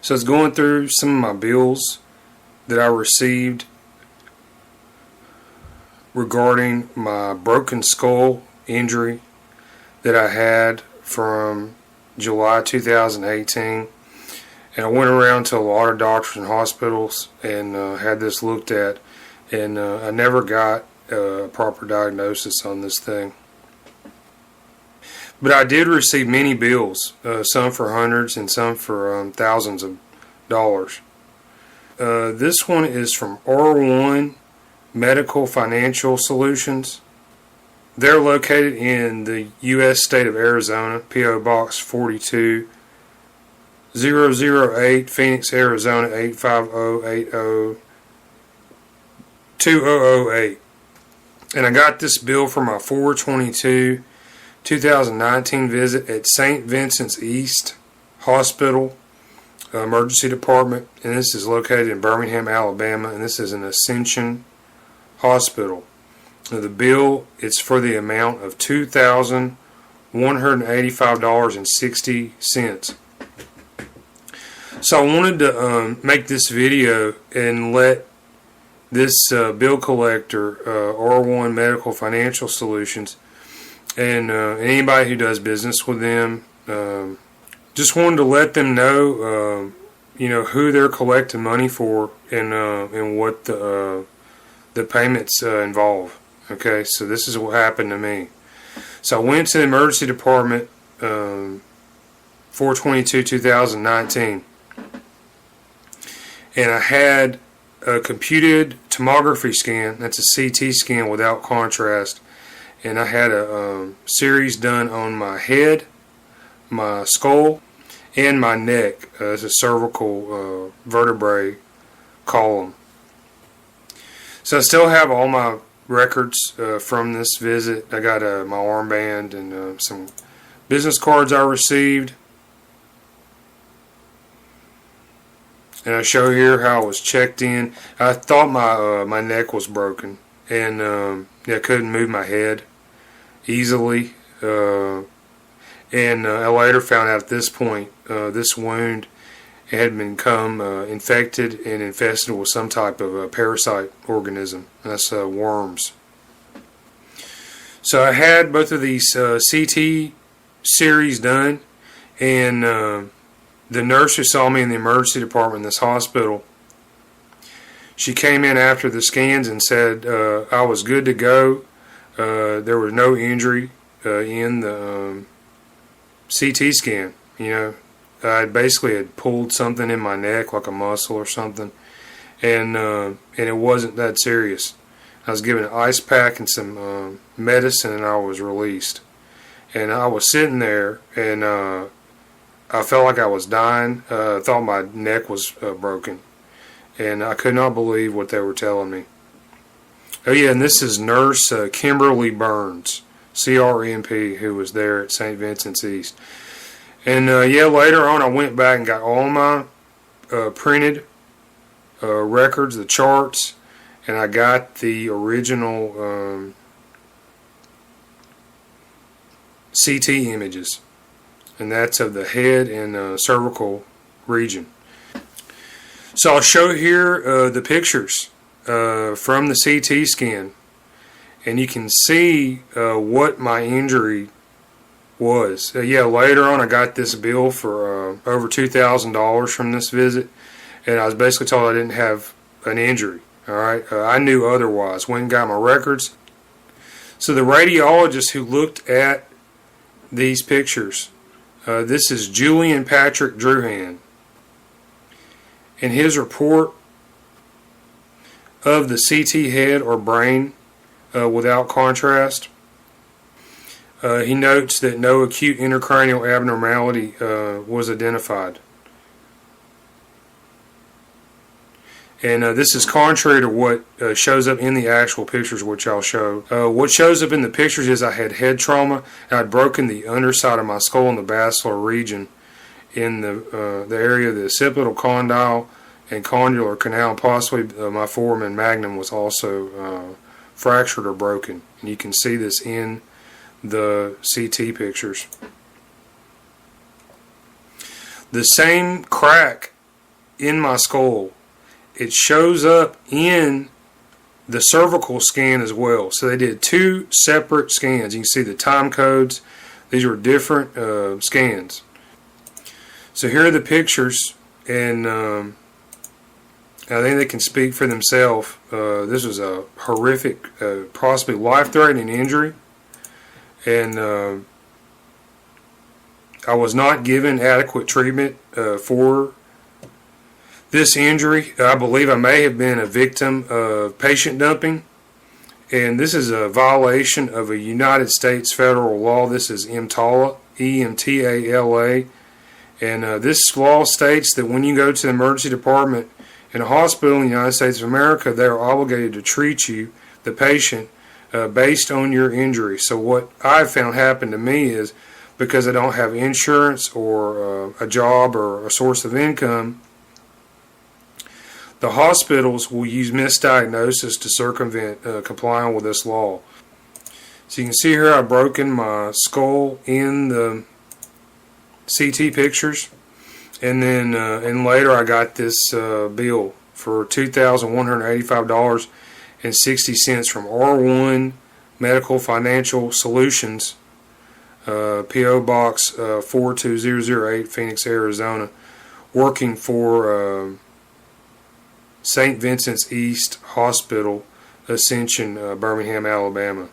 So I was going through some of my bills that I received regarding my broken skull injury that I had from July 2018. And I went around to a lot of doctors and hospitals and had this looked at, and I never got a proper diagnosis on this thing. But I did receive many bills, some for hundreds and some for thousands of dollars. This one is from R1 Medical Financial Solutions. They're located in the U.S. state of Arizona, P.O. Box 42008, Phoenix, Arizona 85080-2008. And I got this bill for my 4/22/2019 visit at St. Vincent's East Hospital Emergency Department, and this is located in Birmingham, Alabama, and this is an Ascension hospital. Now, the bill is for the amount of $2,185.60. So I wanted to make this video and let this bill collector, R1 Medical Financial Solutions, and anybody who does business with them, just wanted to let them know, who they're collecting money for and what the payments involve. Okay, so this is what happened to me. So I went to the emergency department 4/22/2019, and I had a computed tomography scan. That's a CT scan without contrast, and I had a series done on my head, my skull, and my neck as a cervical vertebrae column. So I still have all my records from this visit. I got my armband and some business cards I received. And I show here how I was checked in. I thought my neck was broken, and I couldn't move my head easily. And I later found out at this point this wound had become infected and infested with some type of a parasite organism. That's worms. So I had both of these CT series done, and the nurse who saw me in the emergency department in this hospital, she came in after the scans and said I was good to go. There was no injury in the CT scan. I basically had pulled something in my neck, like a muscle or something, and it wasn't that serious. I was given an ice pack and some medicine, and I was released. And I was sitting there, and I felt like I was dying. I thought my neck was broken, and I could not believe what they were telling me. Oh yeah, and this is Nurse Kimberly Burns, CRMP, who was there at St. Vincent's East. And later on I went back and got all my printed records, the charts, and I got the original CT images, and that's of the head and cervical region. So I'll show here the pictures from the CT scan, and you can see what my injury was. Later on I got this bill for over $2,000 from this visit, and I was basically told I didn't have an injury. Alright, I knew otherwise. Went and got my records. So the radiologist who looked at these pictures, this is Julian Patrick Druhan, and his report of the CT head or brain without contrast, he notes that no acute intracranial abnormality was identified. And this is contrary to what shows up in the actual pictures, which I'll show. What shows up in the pictures is I had head trauma, and I'd broken the underside of my skull in the basilar region in the area of the occipital condyle and condylar canal, and possibly my foramen magnum was also fractured or broken. And you can see this in the CT pictures. The same crack in my skull, it shows up in the cervical scan as well. So they did 2 separate scans. You can see the time codes. These were different scans. So here are the pictures, and I think they can speak for themselves. This was a horrific, possibly life-threatening injury, and I was not given adequate treatment for this injury. I believe I may have been a victim of patient dumping, and this is a violation of a United States federal law. This is EMTALA, EMTALA, and this law states that when you go to the emergency department in a hospital in the United States of America, they are obligated to treat you, the patient, based on your injury. So what I've found happened to me is, because I don't have insurance or a job or a source of income, the hospitals will use misdiagnosis to circumvent complying with this law. So you can see here I've broken my skull in the CT pictures, and then and later I got this bill for $2,185.60 from R1 Medical Financial Solutions, P.O. Box 42008, Phoenix, Arizona, working for St. Vincent's East Hospital, Ascension, Birmingham, Alabama.